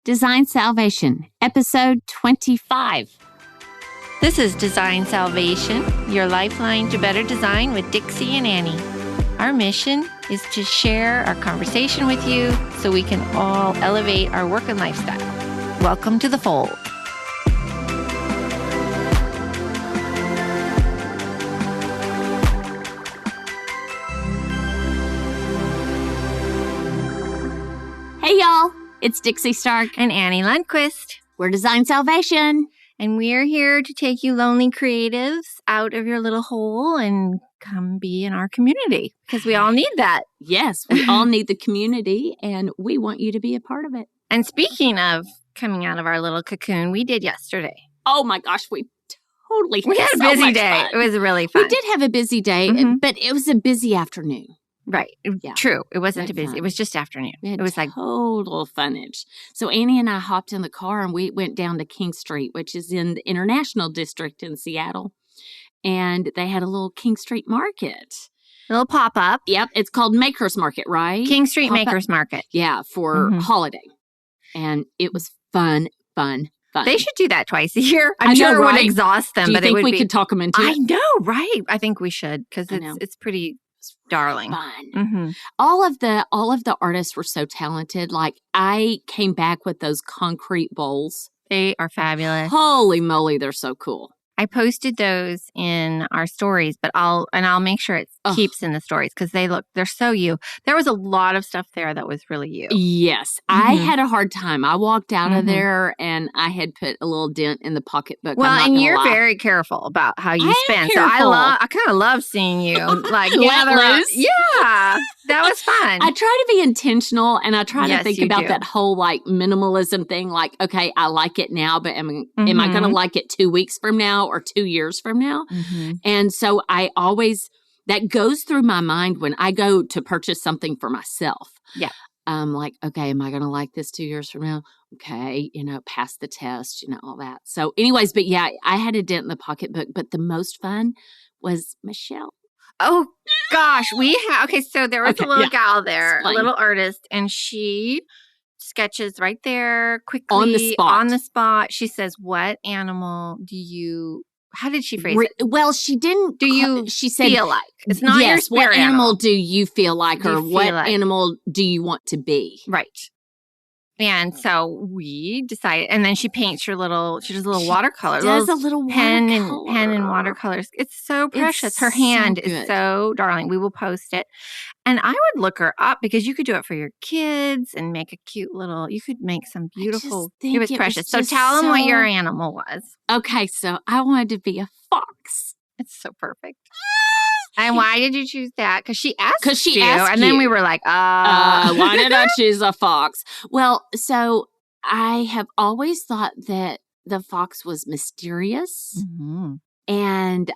Design Salvation, Episode 25. This is Design Salvation, your lifeline to better design with Dixie and Annie. Our mission is to share our conversation with you so we can all elevate our work and lifestyle. Welcome to the fold. Hey, y'all. It's Dixie Stark And Annie Lundquist. We're Design Salvation. And we're here to take you lonely creatives out of your little hole and come be in our community because we all need that. Yes, we all need the community and we want you to be a part of it. And speaking of coming out of our little cocoon, we did yesterday. Oh my gosh, we totally We had a busy day. Fun. It was really fun. We did have a busy day, but it was a busy afternoon. Right. Yeah. True. It wasn't busy. Fun. It was just afternoon. It was like total funnage. So Annie and I hopped in the car and we went down to King Street, which is in the International District in Seattle. And they had a little King Street market. a little pop-up. Yep. It's called Makers Market, right? King Street Pop-up. Makers Market. Yeah, for holiday. And it was fun. They should do that twice a year. I'm I know, sure it right? would exhaust them, Do you but think it would we be. could talk them into I it? know, right? I think we should because it's pretty darling. Fun. Mm-hmm. All of the artists were so talented. Like I came back with those concrete bowls. They are fabulous. Holy moly, they're so cool. I posted those in our stories, but I'll make sure it keeps in the stories because they're so you. There was a lot of stuff there that was really you. Yes. I had a hard time. I walked out of there and I had put a little dent in the pocketbook. Well, and you're very careful about how you spend. So I kind of love seeing you like let loose. Yeah. That was fun. I try to be intentional and I try to think you about do. that whole like minimalism thing. Like, okay, I like it now, but am I going to like it 2 weeks from now or 2 years from now? And so that goes through my mind when I go to purchase something for myself. Yeah. Like, okay, am I going to like this 2 years from now? Okay, pass the test, all that. So anyways, but yeah, I had a dent in the pocketbook, but the most fun was Michelle. Oh, gosh. So there was a little gal there, Explain. a little artist, and she sketches right there quickly. On the spot. She says, what animal how did she phrase it? Well, she didn't. She said, feel like? It's not your spirit what animal do you feel like, or what like? animal do you want to be? Right. And so we decided, and then she paints she does a little watercolor. Does a little pen and watercolors. It's so precious. Her hand is so darling. We will post it. And I would look her up because you could do it for your kids and make a cute you could make some beautiful. It was precious. So tell them what your animal was. Okay, so I wanted to be a fox. It's so perfect. And why did you choose that? Because she asked you. And then we were like, why did I choose a fox? Well, so I have always thought that the fox was mysterious. Mm-hmm. And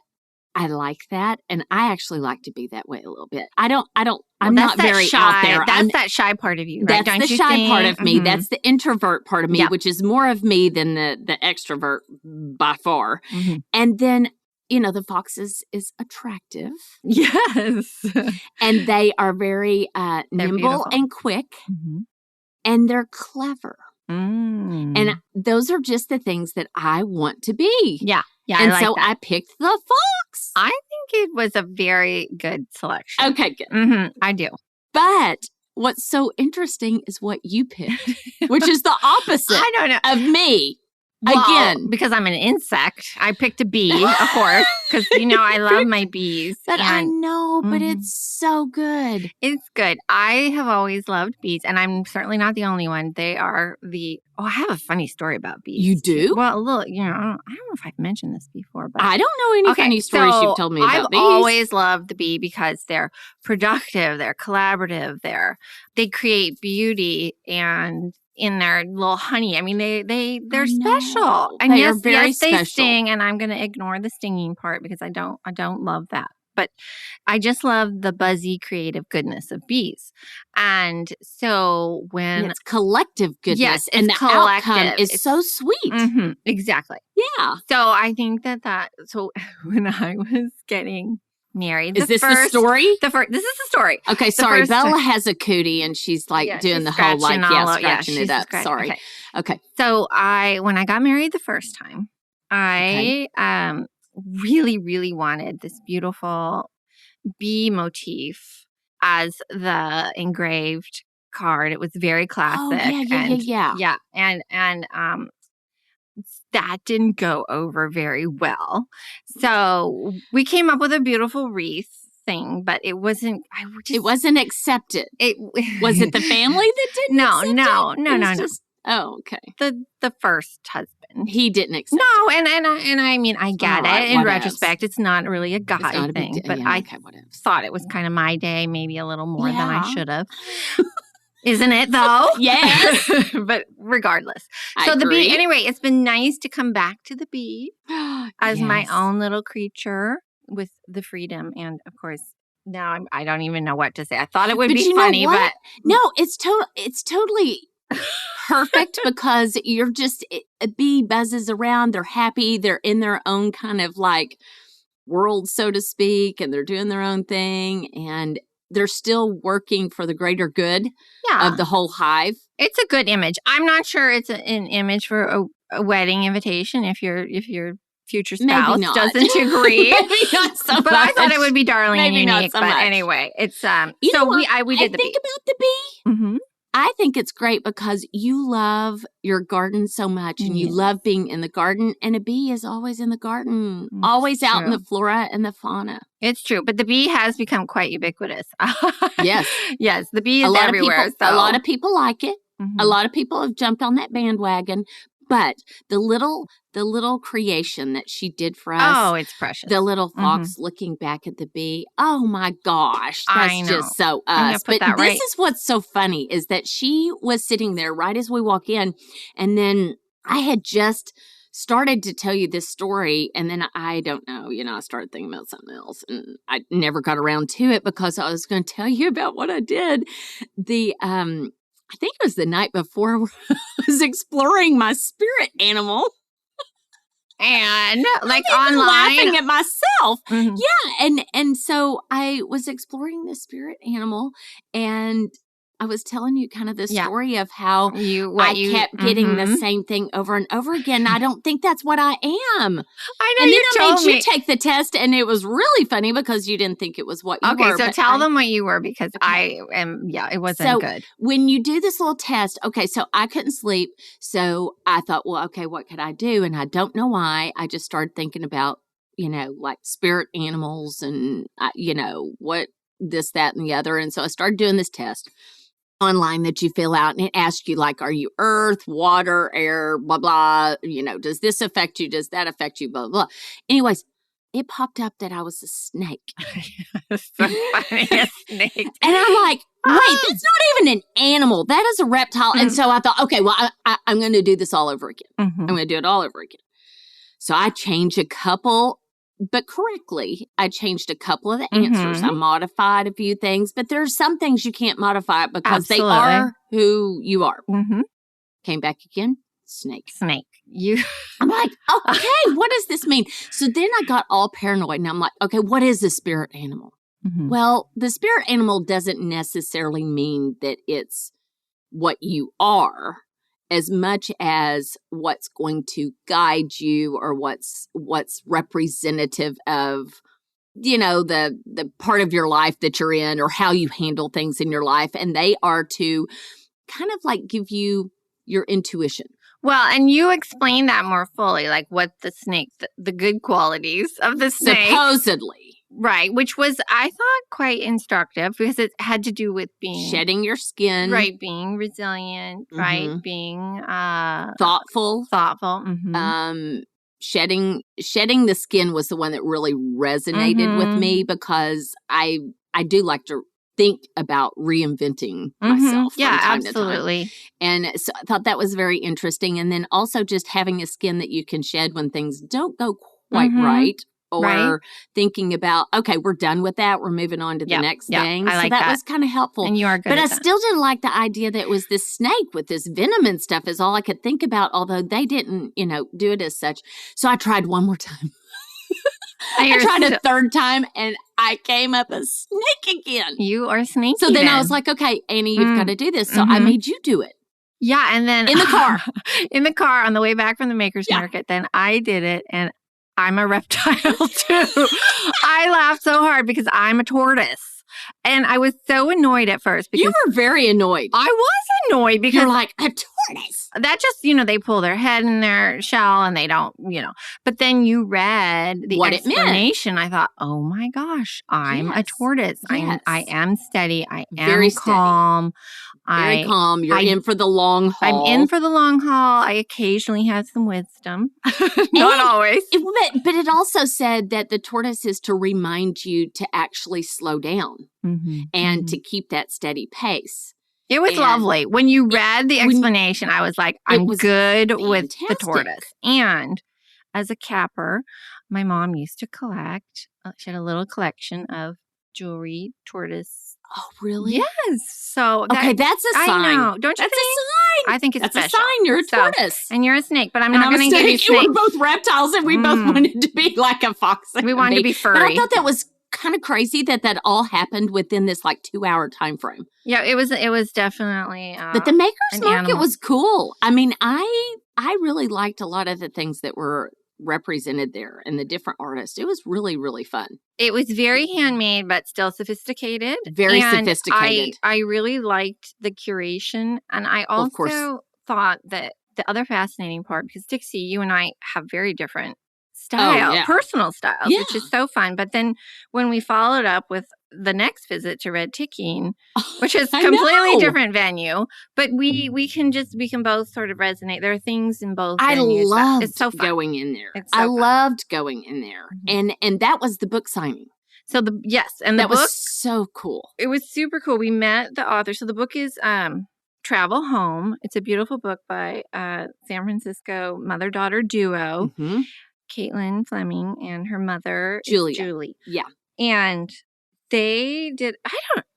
I like that. And I actually like to be that way a little bit. I'm not very out there. That's that shy part of you, right? That's the shy part of me. That's the introvert part of me, which is more of me than the extrovert by far. Mm-hmm. And then the fox is attractive. Yes. And they are very nimble beautiful. and quick. Mm-hmm. And they're clever. Mm. And those are just the things that I want to be. Yeah. Yeah. And I so I picked the fox. I think it was a very good selection. Okay, good. Mm-hmm. I do. But what's so interesting is what you picked, which is the opposite I don't know. of me. Well, again, because I'm an insect, I picked a bee, of course, because I love my bees. But I know, but it's so good. It's good. I have always loved bees, and I'm certainly not the only one. They are I have a funny story about bees. You do? Well, a little, I don't know if I've mentioned this before, but I don't know any funny stories you've told me about bees. I've always loved the bee because they're productive, they're collaborative, they create beauty and in their little honey. I mean, they're special. And they are very special. They sting, and I'm going to ignore the stinging part because I don't love that. But I just love the buzzy, creative goodness of bees. And so when it's collective goodness, yes, and the outcome is so sweet. Exactly. Yeah. So I think so when I was getting married Is this the story? This is the story. Okay, sorry. Bella has a cootie and she's like doing the whole scratching it up. Sorry. Okay. So when I got married the first time, I really, really wanted this beautiful bee motif as the engraved card. It was very classic. Oh, yeah. And that didn't go over very well. So we came up with a beautiful wreath thing, but it wasn't. It wasn't accepted. Was it the family that didn't? No. Oh, okay. The first husband, he didn't accept. No, and I mean, I get it. In retrospect, it's not really a guy thing, but I thought it was kind of my day, maybe a little more than I should have. Isn't it though? Yes. But regardless. So the bee, anyway, it's been nice to come back to the bee as my own little creature with the freedom. And of course, now I don't even know what to say. I thought it would be funny, but no, it's totally perfect because you're just, a bee buzzes around. They're happy. They're in their own kind of like world, so to speak, and they're doing their own thing. And they're still working for the greater good of the whole hive. It's a good image. I'm not sure it's an image for a wedding invitation if your future spouse doesn't agree. Maybe not so but much. I thought it would be darling and unique. Not so but much. Anyway, it's we did the think bee. about the bee. Mm-hmm. I think it's great because you love your garden so much and you love being in the garden, and a bee is always in the garden, always out in the flora and the fauna. It's true, but the bee has become quite ubiquitous. Yes. Yes, the bee is everywhere. A lot of people like it. Mm-hmm. A lot of people have jumped on that bandwagon. But the little creation that she did for us. Oh, it's precious. The little fox looking back at the bee. Oh my gosh. That's just so us. But this is what's so funny is that she was sitting there right as we walk in. And then I had just started to tell you this story. And then I don't know, I started thinking about something else. And I never got around to it because I was going to tell you about what I did. I think it was the night before I was exploring my spirit animal. And like online. Laughing at myself. Mm-hmm. Yeah. And so I was exploring the spirit animal and I was telling you kind of the story of how I kept getting the same thing over and over again. I don't think that's what I am. I know. And you then I told made you take the test, and it was really funny because you didn't think it was what you were. Okay, so tell them what you were because I am. Yeah, it wasn't good. When you do this little test, okay, so I couldn't sleep, so I thought, well, okay, what could I do? And I don't know why. I just started thinking about, like spirit animals and what this, that, and the other. And so I started doing this test online that you fill out, and it asks you like, are you earth, water, air, blah, blah, does this affect you? Does that affect you? Blah, blah. Anyways, it popped up that I was a snake. So funny, a snake. And I'm like, wait, that's not even an animal. That is a reptile. Mm-hmm. And so I thought, okay, well, I'm going to do this all over again. Mm-hmm. I'm going to do it all over again. So I changed a couple, but correctly, I changed a couple of the answers. I modified a few things, but there's some things you can't modify because they are who you are. Mm-hmm. Came back again, snake. I'm like, okay, what does this mean? So then I got all paranoid and I'm like, okay, what is a spirit animal? Mm-hmm. Well, the spirit animal doesn't necessarily mean that it's what you are, as much as what's going to guide you or what's representative of, the part of your life that you're in or how you handle things in your life. And they are to kind of like give you your intuition. Well, and you explained that more fully, like what the snake, the good qualities of the snake. Supposedly. Right, which was, I thought, quite instructive because it had to do with being... shedding your skin. Right, being resilient, right, being... thoughtful. Mm-hmm. Shedding the skin was the one that really resonated with me because I do like to think about reinventing myself from time absolutely. To time. And so I thought that was very interesting. And then also just having a skin that you can shed when things don't go quite right. Or thinking about, okay, we're done with that. We're moving on to the next thing. I like so that was kind of helpful. And you are good But at I that. still didn't like the idea that it was this snake with this venom and stuff is all I could think about, although they didn't, do it as such. So I tried one more time. I tried a third time and I came up a snake again. You are sneaky. So then I was like, okay, Annie, you've got to do this. So I made you do it. Yeah. And then in the car. In the car on the way back from the Maker's Market, then I did it. And I'm a reptile too. I laughed so hard because I'm a tortoise. And I was so annoyed at first because you were very annoyed. I was annoyed because you're like a tortoise. That just, they pull their head in their shell and they don't, But then you read the explanation. I thought, oh my gosh, I'm a tortoise. Yes. I am steady. I am very calm. Very calm. You're in for the long haul. I'm in for the long haul. I occasionally have some wisdom. Not always. But it also said that the tortoise is to remind you to actually slow down and to keep that steady pace. It was lovely. When you read the explanation, I was like, I'm good fantastic. With the tortoise. And as a capper, my mom used to collect. She had a little collection of jewelry, tortoise. Oh, really? Yes. So that's a sign. I know. Don't you think? A sign. I think it's that's special. A sign. You're a tortoise. And you're a snake, but I'm not going to give you snake. We're both reptiles and we both wanted to be like a fox. We wanted to be furry. But I thought that was kind of crazy that all happened within this 2-hour time frame. Yeah, it was definitely but the Maker's Market was cool. I mean, I really liked a lot of the things that were represented there and the different artists. It was really, really fun. It was very handmade, but still sophisticated. Very sophisticated. I really liked the curation. And I also thought that the other fascinating part, because Dixie, you and I have very different personal styles, which is so fun. But then when we followed up with the next visit to Red Ticking, which is completely different venue, but we can both sort of resonate. There are things in both venues. I loved it's so fun. Going in there. I loved going in there. And that was the book signing. So and the book was so cool. It was super cool. We met the author. So the book is Travel Home. It's a beautiful book by San Francisco mother-daughter duo. Caitlin Fleming and her mother, Julie. Yeah. And they did,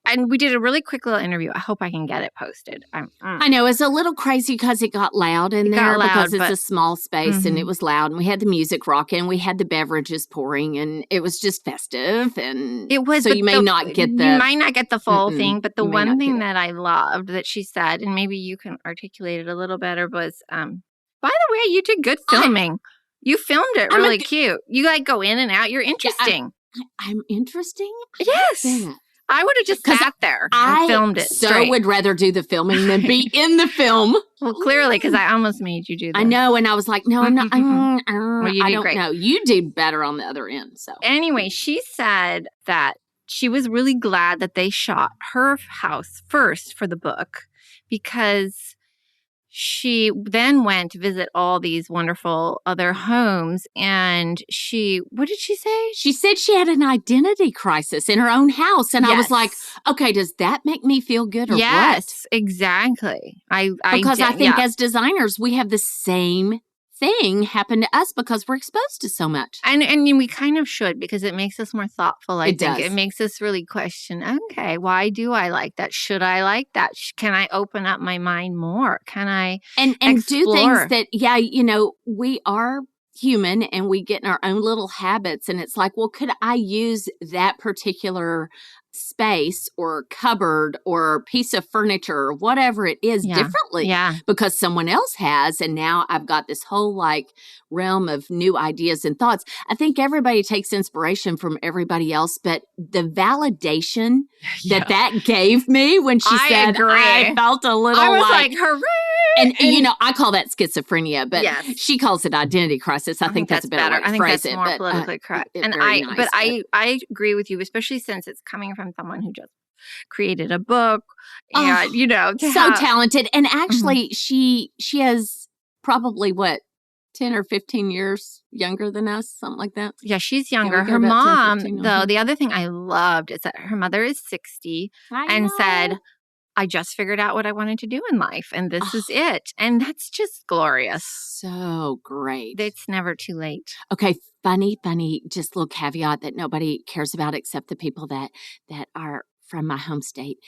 and we did a really quick little interview. I hope I can get it posted. I know. It's a little crazy because it got loud in there because it's a small space and it was loud. And we had the music rocking. We had the beverages pouring and it was just festive. And it was. So you might not get the full thing. But the one thing that I loved that she said, and maybe you can articulate it a little better, was, by the way, you did good filming. You filmed it really cute. You go in and out. You're interesting. I'm interesting? Yes. I would have just sat there and filmed it. I would rather do the filming than be in the film. Well, clearly, because I almost made you do that. I know. And I was like, no, I'm not. Well, you did great. No, you did better on the other end. So anyway, she said that she was really glad that they shot her house first for the book because she then went to visit all these wonderful other homes. And what did she say? She said she had an identity crisis in her own house. And I was like, okay, does that make me feel good or what? Yes, exactly. Because I think as designers, we have the same thing happen to us because we're exposed to so much. And we kind of should because it makes us more thoughtful, I think. It makes us really question, okay, why do I like that? Should I like that? Can I open up my mind more? Can I and do things that, we are human and we get in our own little habits and it's like, well, could I use that particular space or cupboard or piece of furniture or whatever it is differently because someone else has, and now I've got this whole realm of new ideas and thoughts. I think everybody takes inspiration from everybody else, but the validation that gave me when she said I felt a little I was like hooray. And I call that schizophrenia, but she calls it identity crisis. I think that's a better way to phrase it. I think that's more politically correct. And I agree with you, especially since it's coming from someone who just created a book and, talented. And actually, she has probably 10 or 15 years younger than us, something like that. Yeah, she's younger. Her mom, 10, 15, though, the other thing I loved is that her mother is 60 and said, I just figured out what I wanted to do in life, and this is it. And that's just glorious. So great. It's never too late. Okay, funny, just a little caveat that nobody cares about except the people that are from my home state.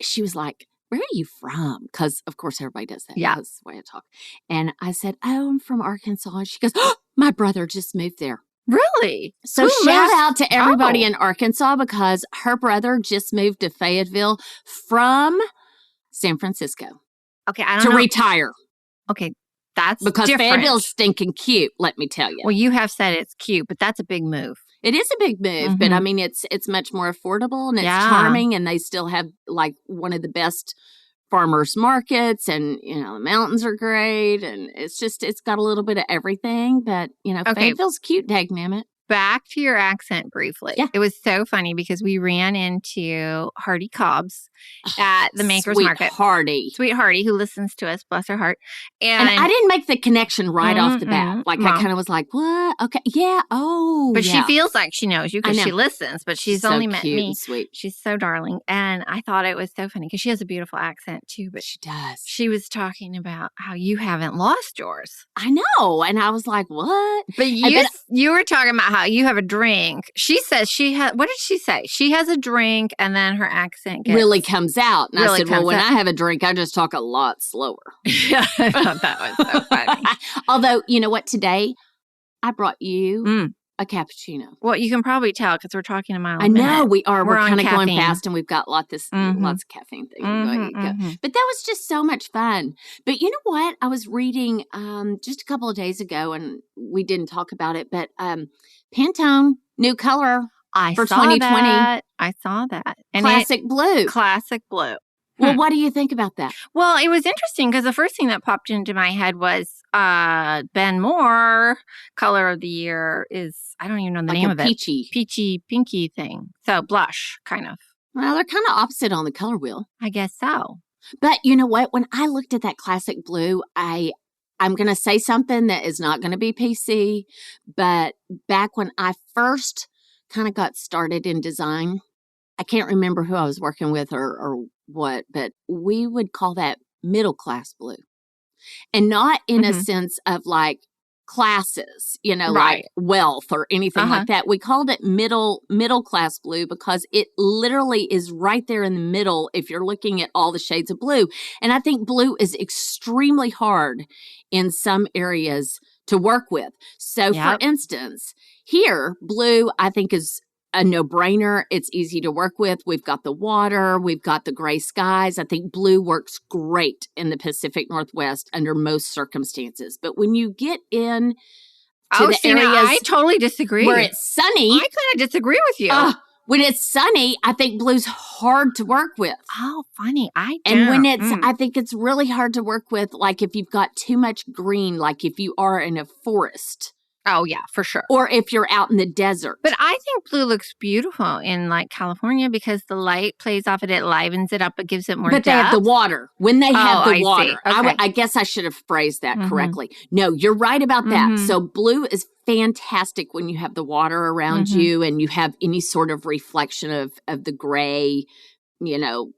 She was like, where are you from? Because, of course, everybody does that. Yeah. That's the way I talk. And I said, I'm from Arkansas. And she goes, my brother just moved there. Really? So shout out to everybody in Arkansas because her brother just moved to Fayetteville from San Francisco. Okay, I don't know. To retire. Okay, that's because different. Fayetteville's stinking cute, let me tell you. Well, you have said it's cute, but that's a big move. It is a big move, but I mean, it's much more affordable and it's charming, and they still have like one of the best farmers markets, and the mountains are great, and it's got a little bit of everything, but Fayetteville's cute, dagnammit. Back to your accent briefly. Yeah. It was so funny because we ran into Hardy Cobbs at the Maker's Market. Sweet Hardy, who listens to us, bless her heart. And I didn't make the connection right off the bat. Like, I kind of was like, what? Okay, yeah, But she feels like she knows you because she listens, but she's only met me. And sweet. She's so darling. And I thought it was so funny because she has a beautiful accent too. But she does. She was talking about how you haven't lost yours. I know. And I was like, what? But you were talking about how you have a drink. She says she has, what did she say? She has a drink and then her accent really comes out. And I said, well, when I have a drink, I just talk a lot slower. Yeah, I thought that was so funny. Although, you know what? Today, I brought you a cappuccino. Well, you can probably tell because we're talking a mile a minute. I know we are. We're kind of going fast, and we've got lots of caffeine thing going. But that was just so much fun. But you know what? I was reading just a couple of days ago, and we didn't talk about it, but Pantone, new color for 2020. I saw that. And Classic blue. Classic blue. Well, what do you think about that? Well, it was interesting because the first thing that popped into my head was Ben Moore, color of the year is, I don't even know the name of it. Peachy, pinky thing. So blush, kind of. Well, they're kind of opposite on the color wheel. I guess so. But you know what? When I looked at that classic blue, I'm going to say something that is not going to be PC, but back when I first kind of got started in design, I can't remember who I was working with or what, but we would call that middle class blue. And not in a sense of like classes, like wealth or anything like that. We called it middle class blue because it literally is right there in the middle if you're looking at all the shades of blue. And I think blue is extremely hard in some areas to work with. So for instance, here, blue, I think is a no-brainer. It's easy to work with. We've got the water. We've got the gray skies. I think blue works great in the Pacific Northwest under most circumstances. But when you get in to the areas, I totally disagree. Where it's sunny, I kind of disagree with you. When it's sunny, I think blue's hard to work with. Oh, funny. I think it's really hard to work with, like if you've got too much green, like if you are in a forest. Oh, yeah, for sure. Or if you're out in the desert. But I think blue looks beautiful in like California because the light plays off it livens it up, it gives it more depth. But they have the water. When they have the water. Okay. I guess I should have phrased that correctly. No, you're right about that. So blue is fantastic when you have the water around you and you have any sort of reflection of the gray,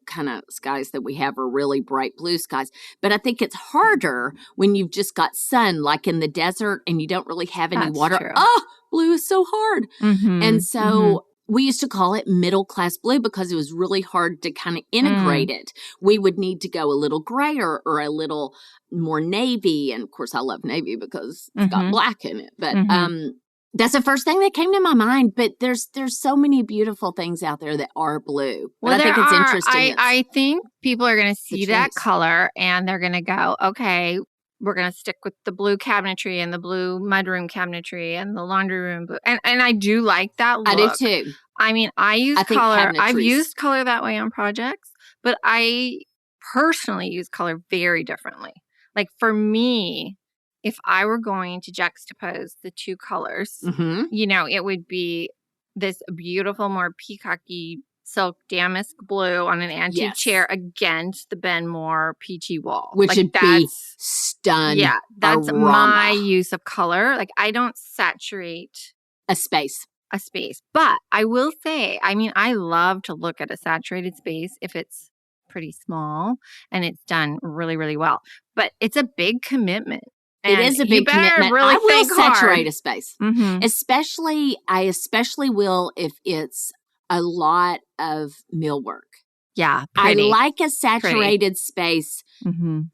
kind of skies that we have are really bright blue skies. But I think it's harder when you've just got sun, like in the desert, and you don't really have any water. True. Blue is so hard. And so we used to call it middle class blue because it was really hard to kind of integrate it. We would need to go a little grayer or a little more navy. And of course, I love navy because it's got black in it. But that's the first thing that came to my mind, but there's so many beautiful things out there that are blue. But I think it's interesting. I think people are going to see that color and they're going to go, okay, we're going to stick with the blue cabinetry and the blue mudroom cabinetry and the laundry room blue. And I do like that look. I do too. I mean, I use color. I've used color that way on projects, but I personally use color very differently. Like for me, if I were going to juxtapose the two colors, it would be this beautiful, more peacocky silk damask blue on an antique chair against the Ben Moore peachy wall. Which would be stunning. Yeah, that's my use of color. Like I don't saturate a space. But I will say, I mean, I love to look at a saturated space if it's pretty small and it's done really, really well. But it's a big commitment. It is a big commitment. Really I will saturate hard. A space. I especially will if it's a lot of millwork. Yeah, pretty. I like a saturated space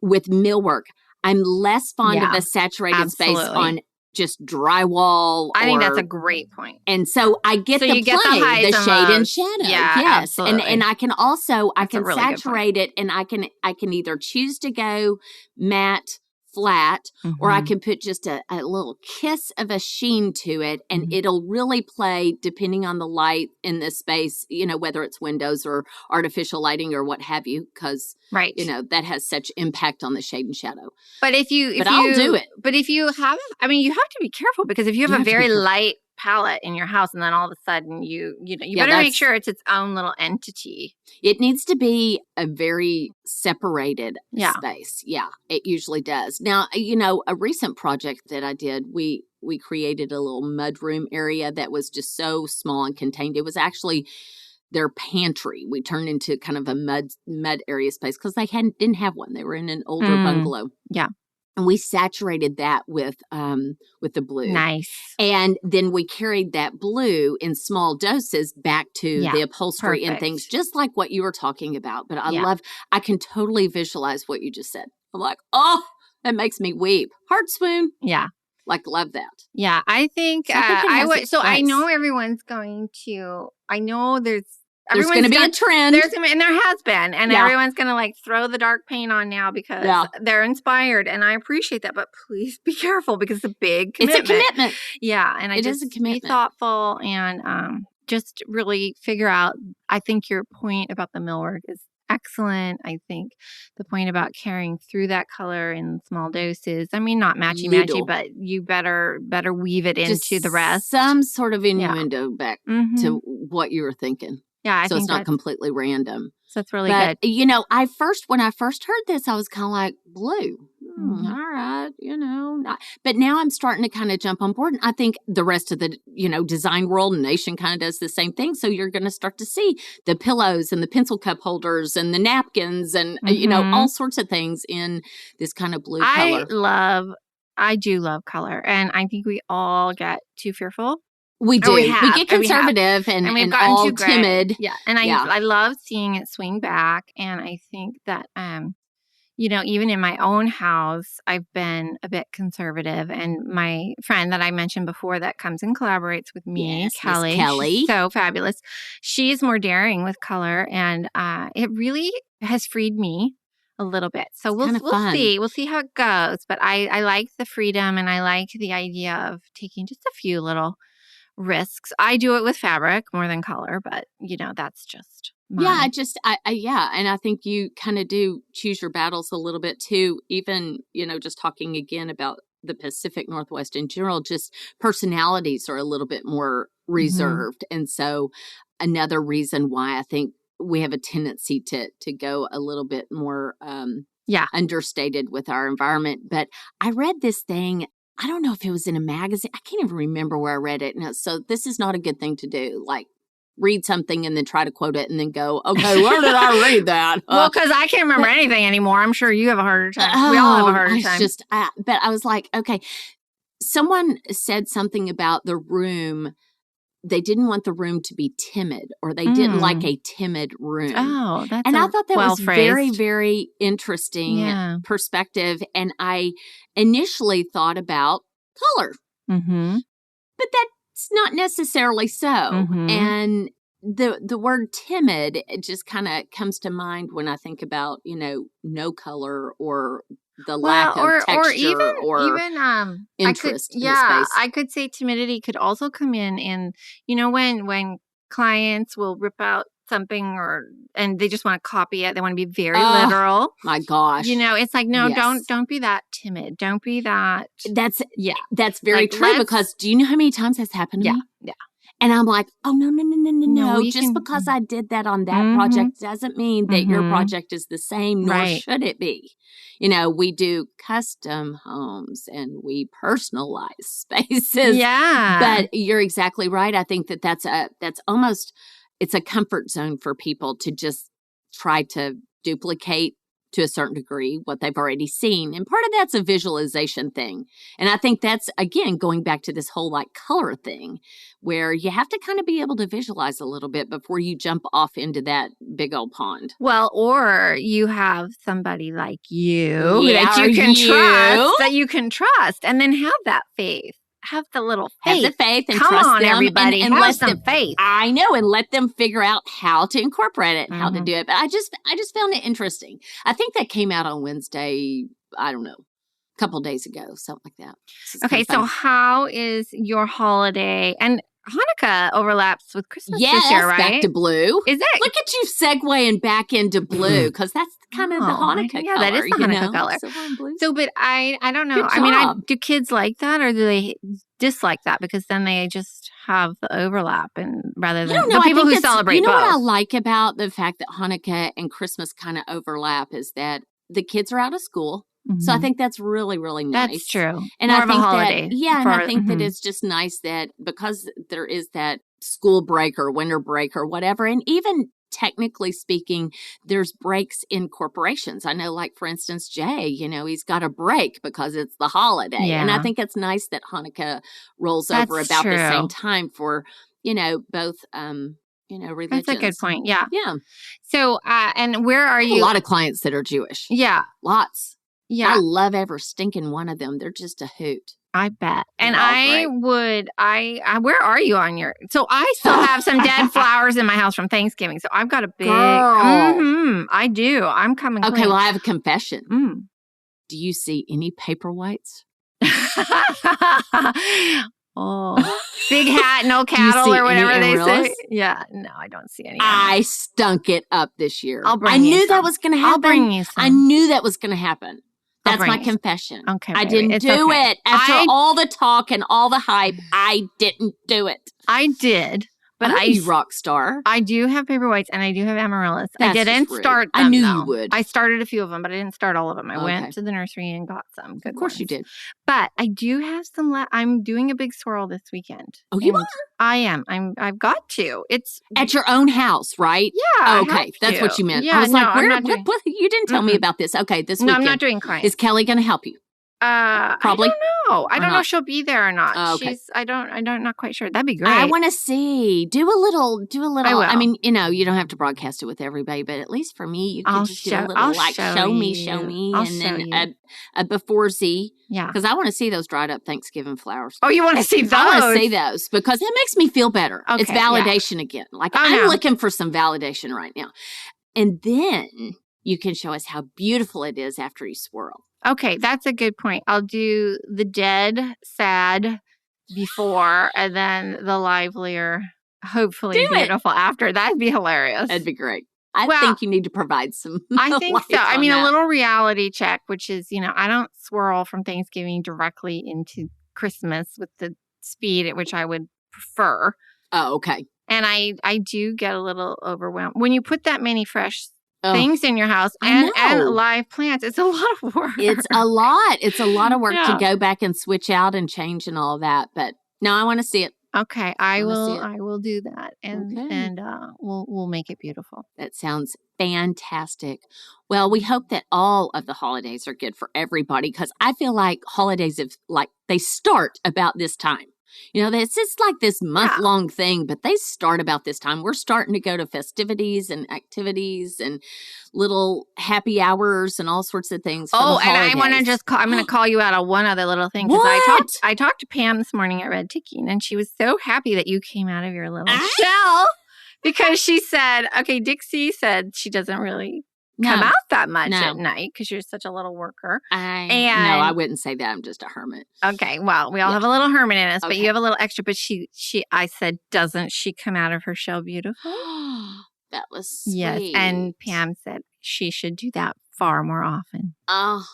with millwork. I'm less fond of a saturated space on just drywall. I think that's a great point. And so I get so the you play, get the highs the and shade lows. and shadow. Yeah, yes. absolutely. And I can also, I can really saturate it, and I can either choose to go matte, flat, or I can put just a little kiss of a sheen to it, and it'll really play depending on the light in this space, you know, whether it's windows or artificial lighting or what have you, because, right. you know, that has such impact on the shade and shadow. But I'll do it. But if you have, I mean, you have to be careful, because if you have a very light palette in your house, and then all of a sudden you better make sure it's its own little entity. It needs to be a very separated space. Yeah, it usually does. Now, you know, a recent project that I did, we created a little mudroom area that was just so small and contained. It was actually their pantry. We turned into kind of a mud area space because they didn't have one. They were in an older bungalow. Yeah. And we saturated that with the blue. Nice. And then we carried that blue in small doses back to the upholstery and things, just like what you were talking about. But I can totally visualize what you just said. I'm like, oh, that makes me weep. Heart swoon. Yeah. Like, love that. Yeah. I think, I know everyone's going to, I know there's going to be a trend. And there has been. And everyone's going to like throw the dark paint on now because they're inspired. And I appreciate that. But please be careful, because it's a big commitment. It's a commitment. Yeah. And it is a commitment. Be thoughtful and just really figure out. I think your point about the millwork is excellent. I think the point about carrying through that color in small doses. I mean, not matchy, but you better weave it into the rest. Some sort of innuendo back to what you were thinking. Yeah, so it's not completely random. So that's really good. You know, when I first heard this, I was kind of like, blue. All right, you know. But now I'm starting to kind of jump on board. And I think the rest of the, you know, design world and nation kind of does the same thing. So you're going to start to see the pillows and the pencil cup holders and the napkins and, you know, all sorts of things in this kind of blue color. I do love color. And I think we all get too fearful. We do. We get conservative and we've gotten all too timid. Yeah. And I love seeing it swing back. And I think that, you know, even in my own house, I've been a bit conservative. And my friend that I mentioned before that comes and collaborates with me, Kelly. She's so fabulous. She's more daring with color. And it really has freed me a little bit. So we'll see. We'll see how it goes. But I like the freedom, and I like the idea of taking just a few little risks. I do it with fabric more than color, but you know, that's just mine. And I think you kind of do choose your battles a little bit too, even, you know, just talking again about the Pacific Northwest in general, just personalities are a little bit more reserved. And so another reason why I think we have a tendency to go a little bit more understated with our environment. But I read this thing, I don't know if it was in a magazine. I can't even remember where I read it. And so this is not a good thing to do. Like, read something and then try to quote it and then go, okay, where did I read that? Well, because I can't remember anything anymore. I'm sure you have a harder time. We all have a harder time. But I was like, okay, someone said something about the room. They didn't want the room to be timid, or they didn't like a timid room. Oh, that's and I thought that was very, very interesting perspective. And I initially thought about color, but that's not necessarily so. And the word timid, it just kind of comes to mind when I think about, you know, no color or the lack of texture or interest in the space. I could say timidity could also come in, and you know, when clients will rip out something and they just want to copy it, they want to be very literal. My gosh, you know, it's like, no, don't be that timid. Don't be that. That's very true, because do you know how many times that's happened to me? Yeah. And I'm like, oh, no. Just because I did that on that project doesn't mean that your project is the same, nor should it be. You know, we do custom homes and we personalize spaces. Yeah. But you're exactly right. I think that's almost, it's a comfort zone for people to just try to duplicate to a certain degree what they've already seen. And part of that's a visualization thing. And I think that's, again, going back to this whole like color thing, where you have to kind of be able to visualize a little bit before you jump off into that big old pond. Well, or you have somebody like you that you can trust, and then have that faith. have the little faith. Have the faith and Come trust on, them. everybody. And have let some them, faith. I know, and let them figure out how to incorporate it, how to Mhm. do it. But I just found it interesting. I think that came out on Wednesday, I don't know, a couple days ago, something like that. Okay, so how is your holiday? And Hanukkah overlaps with Christmas Yes, this year, right? back to blue. Is it? Look at you segueing back into blue, because that's kind of the Hanukkah color. Yeah, that is the Hanukkah color. Silver and blue. So, but I don't know. Good I mean, job. do kids like that, or do they dislike that because then they just have the overlap, and rather than the people who celebrate both. What I like about the fact that Hanukkah and Christmas kind of overlap is that the kids are out of school. So I think that's really, really nice. That's true. And More I of think a holiday. and I think that it's just nice that because there is that school break or winter break or whatever, and even technically speaking, there's breaks in corporations. I know, like, for instance, Jay, he's got a break because it's the holiday. Yeah. And I think it's nice that Hanukkah rolls over about the same time for, both, religions. That's a good point. Yeah. Yeah. So, and where are you? A lot of clients that are Jewish. Yeah. Lots. Yeah. I love every stinking one of them. They're just a hoot. I bet. And They're I where are you on your, so I still have some dead flowers in my house from Thanksgiving. So I've got a big, I do. I'm coming Okay, clean. well, I have a confession. Do you see any paperweights? Oh, big hat, no cattle or whatever they say. Yeah, no, I don't see any. I stunk it up this year. I'll bring I knew that was going to happen. I'll bring you some. I knew that was going to happen. That's my confession. Okay, I didn't do it. After all the talk and all the hype, I didn't do it. I did. But you rock star. I do have paperweights and I do have amaryllis. I didn't start them. I knew you would. I started a few of them, but I didn't start all of them. I went to the nursery and got some good Of course ones. you did. But I do have some I'm doing a big swirl this weekend. Oh, you are? I am. I've got to. It's at your own house, right? Yeah. Okay. That's what you meant. Yeah, I was like, what? You didn't tell me about this. Okay, this weekend. No, I'm not doing clients. Is Kelly going to help you? Probably. I don't know. I don't know if she'll be there or not. Oh, okay. I'm not quite sure. That'd be great. I want to see. Do a little. I will. I mean, you don't have to broadcast it with everybody, but at least for me, you can just do a little show me, and then a before Z. Yeah. Because I want to see those dried up Thanksgiving flowers. Oh, you want to see those? I want to see those because it makes me feel better. Okay, it's validation again. Like I'm looking for some validation right now. And then you can show us how beautiful it is after you swirl. Okay, that's a good point. I'll do the dead, sad before, and then the livelier, hopefully beautiful after. That'd be hilarious. That'd be great. I think you need to provide some. I think so. I mean, a little reality check, which is, I don't swirl from Thanksgiving directly into Christmas with the speed at which I would prefer. Oh, okay. And I do get a little overwhelmed. When you put that many fresh things in your house and live plants, it's a lot of work. It's a lot. It's a lot of work to go back and switch out and change and all that. But no, I want to see it. Okay, I will do that, and we'll make it beautiful. That sounds fantastic. Well, we hope that all of the holidays are good for everybody because I feel like holidays they start about this time. It's just like this month-long thing, but they start about this time. We're starting to go to festivities and activities and little happy hours and all sorts of things. Oh, and I want to I'm going to call you out on one other little thing. Because I talked to Pam this morning at Red Tiki, and she was so happy that you came out of your little shell because she said, okay, Dixie said she doesn't really come out that much at night because you're such a little worker. No, I wouldn't say that. I'm just a hermit. Okay, well, we all have a little hermit in us, but you have a little extra. But I said, doesn't she come out of her shell beautiful? That was sweet. Yes, and Pam said she should do that far more often. Oh,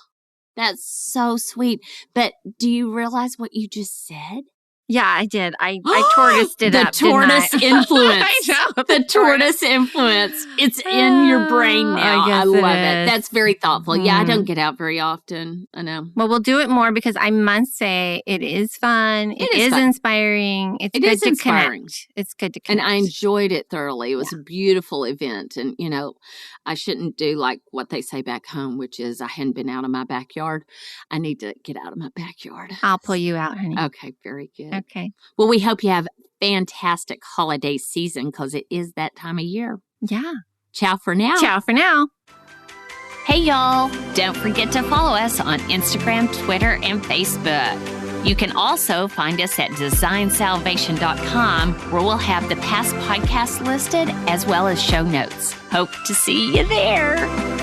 that's so sweet. But do you realize what you just said? Yeah, I did. I tortoised it up. The tortoise influence. I know. The tortoise influence. It's in your brain now. I love it. That's very thoughtful. Yeah, I don't get out very often. I know. Well, we'll do it more because I must say it is fun. It is fun. Inspiring. It's good to connect. It's good to connect. And I enjoyed it thoroughly. It was a beautiful event. And, I shouldn't do like what they say back home, which is I hadn't been out of my backyard. I need to get out of my backyard. I'll pull you out, honey. Okay, very good. Okay. Well, we hope you have a fantastic holiday season because it is that time of year. Yeah. Ciao for now. Ciao for now. Hey, y'all. Don't forget to follow us on Instagram, Twitter, and Facebook. You can also find us at designsalvation.com, where we'll have the past podcasts listed as well as show notes. Hope to see you there.